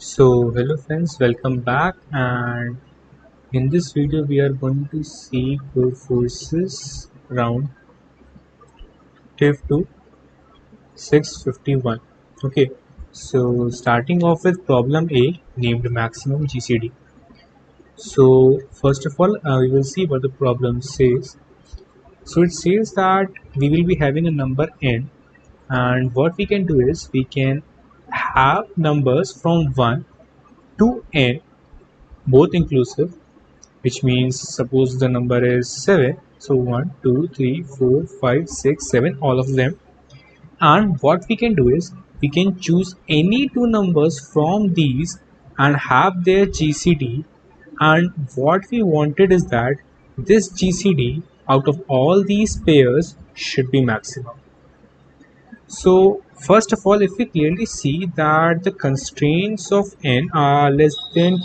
So hello friends, welcome back, and in this video we are going to see Codeforces round TIFF to 651. Okay, so starting off with problem A named maximum GCD. So first of all we will see what the problem says. So it says that we will be having a number n, and what we can do is we can have numbers from 1 to n both inclusive, which means suppose the number is 7, so 1 2 3 4 5 6 7, all of them. And what we can do is we can choose any two numbers from these and have their GCD. And what we wanted is that this GCD out of all these pairs should be maximum. So first of all, if we clearly see that the constraints of n are less than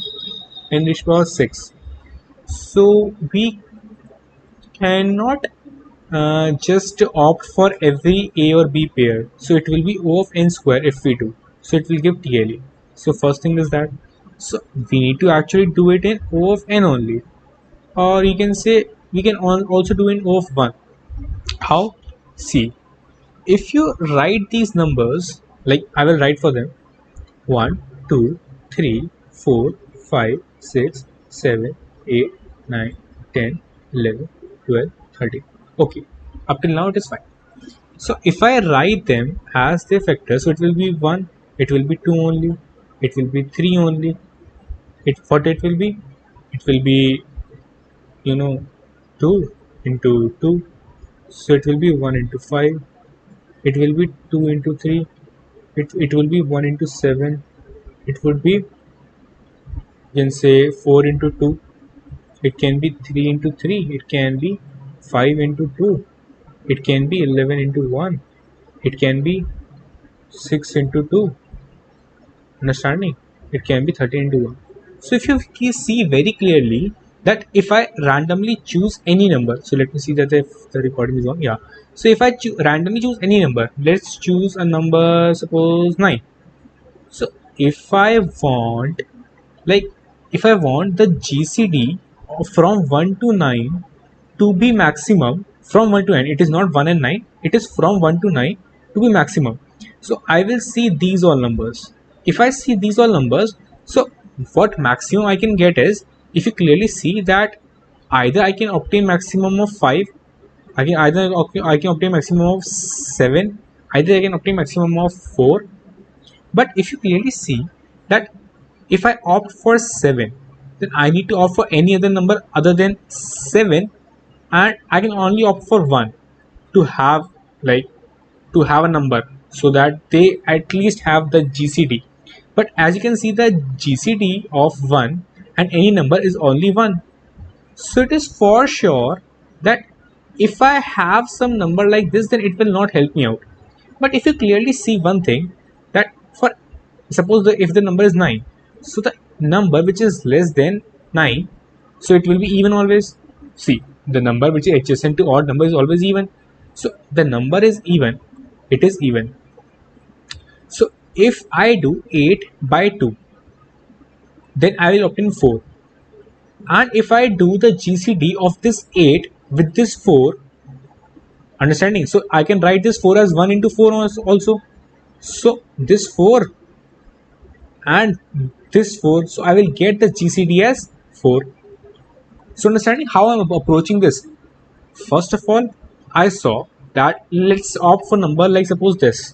n raised to power 6, so we cannot just opt for every A or B pair. So it will be O of n square if we do. So it will give TLE. So first thing is that. So we need to actually do it in O of n only. Or you can say we can also do in O of 1. How? See, if you write these numbers, like I will write for them 1, 2, 3, 4, 5, 6, 7, 8, 9, 10, 11, 12, 13. Okay, up till now it is fine. So if I write them as their factors, so it will be 1, it will be 2 only, it will be 3 only. What it will be? It will be, you know, 2 into 2. So it will be 1 into 5. It will be 2 into 3. It will be 1 into 7. It would be, you can say, 4 into 2. It can be 3 into 3. It can be 5 into 2. It can be 11 into 1. It can be 6 into 2. Understanding? It can be 13 into 1. So if you see very clearly that if I randomly choose any number, so let me see that if the recording is on. Yeah. So if I randomly choose any number, let's choose a number, suppose 9. So if I want, like, if I want the GCD from 1 to 9 to be maximum, from 1 to 9, it is not 1 and 9, it is from 1 to 9 to be maximum. So I will see these all numbers. If I see these all numbers, so what maximum I can get is, if you clearly see that either I can obtain maximum of 5, I can obtain maximum of 7, either I can obtain maximum of 4. But if you clearly see that if I opt for 7, then I need to opt for any other number other than 7, and I can only opt for 1 to have, like, to have a number, so that they at least have the GCD. But as you can see, the GCD of 1 and any number is only 1. So it is for sure that if I have some number like this, then it will not help me out. But if you clearly see one thing, that for suppose if the number is 9, so the number which is less than 9, so it will be even always. See, the number which is adjacent to odd number is always even. So the number is even, it is even. So if I do 8 by 2, then I will obtain 4. And if I do the GCD of this 8 with this 4, understanding, so I can write this 4 as 1 into 4 also. So this 4 and this 4, so I will get the GCD as 4. So understanding how I'm approaching this, first of all, I saw that let's opt for number like suppose this.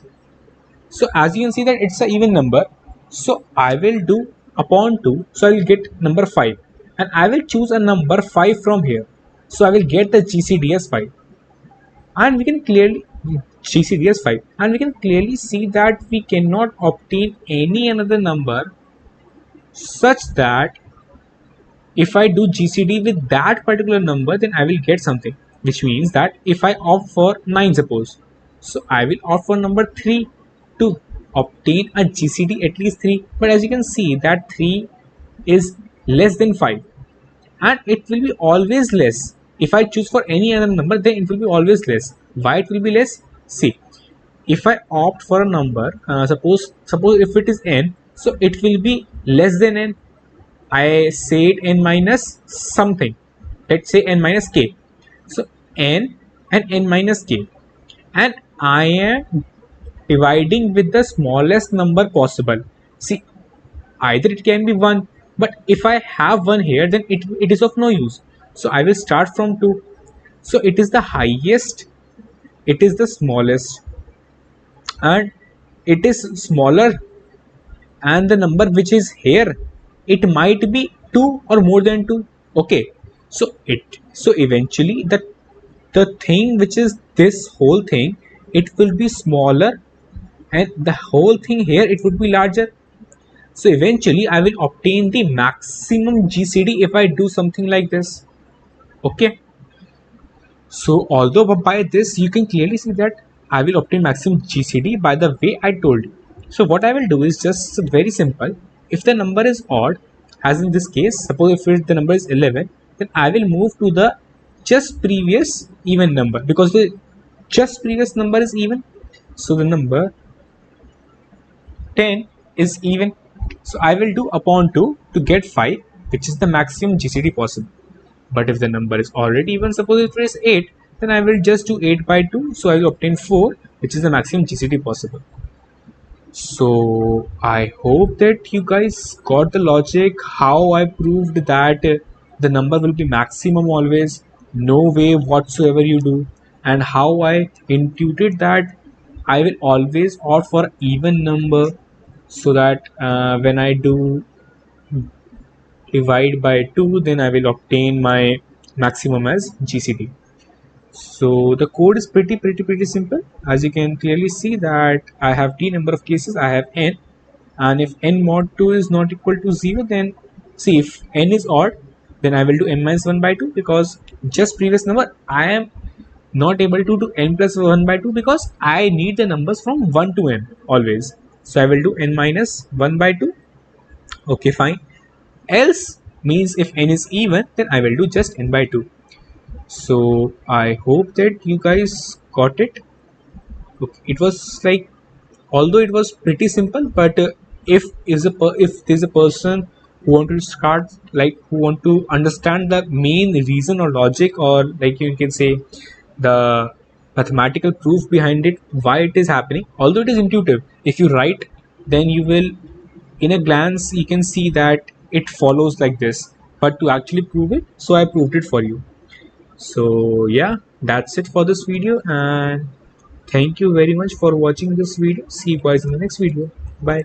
So as you can see that it's an even number, so I will do upon 2, so I will get number 5, and I will choose a number 5 from here, so I will get the GCD as 5. And we can clearly GCD as 5, and we can clearly see that we cannot obtain any another number such that if I do GCD with that particular number, then I will get something, which means that if I opt for 9, suppose, so I will opt for number 3 to obtain a GCD at least 3. But as you can see that 3 is less than 5, and it will be always less. If I choose for any other number, then it will be always less. Why it will be less? See, if I opt for a number, suppose if it is n, so it will be less than n, I say it n minus something, let's say n minus k. So n and n minus k, and I am dividing with the smallest number possible. See, either it can be 1, but if I have 1 here, then it is of no use. So I will start from 2. So it is the highest, it is the smallest, and it is smaller, and the number which is here, it might be 2 or more than 2. Okay, so eventually the thing which is this whole thing, it will be smaller, and the whole thing here, it would be larger. So eventually I will obtain the maximum GCD if I do something like this. Okay, so although by this you can clearly see that I will obtain maximum GCD by the way I told you. So what I will do is just very simple. If the number is odd, as in this case, suppose if the number is 11, then I will move to the just previous even number, because the just previous number is even. So the number 10 is even. So I will do upon 2 to get 5, which is the maximum GCD possible. But if the number is already even, suppose if it is 8, then I will just do 8 by 2. So I will obtain 4, which is the maximum GCD possible. So I hope that you guys got the logic, how I proved that the number will be maximum always, no way whatsoever you do, and how I intuited that I will always opt for even number, so that when I do divide by 2, then I will obtain my maximum as GCD. So the code is pretty simple. As you can clearly see that I have t number of cases, I have n, and if n mod 2 is not equal to 0, then see, if n is odd, then I will do n minus 1 by 2, because just previous number I am not able to do n plus 1 by 2, because I need the numbers from 1 to n always. So I will do n minus 1 by 2. Okay, fine. Else means if n is even, then I will do just n by 2. So I hope that you guys got it. Okay, it was like, although it was pretty simple, but if there's a person who want to start, like who want to understand the main reason or logic, or like you can say the mathematical proof behind it, why it is happening, although it is intuitive, if you write, then you will, in a glance, you can see that it follows like this. But to actually prove it, so I proved it for you. So yeah, that's it for this video, and thank you very much for watching this video. See you guys in the next video. Bye.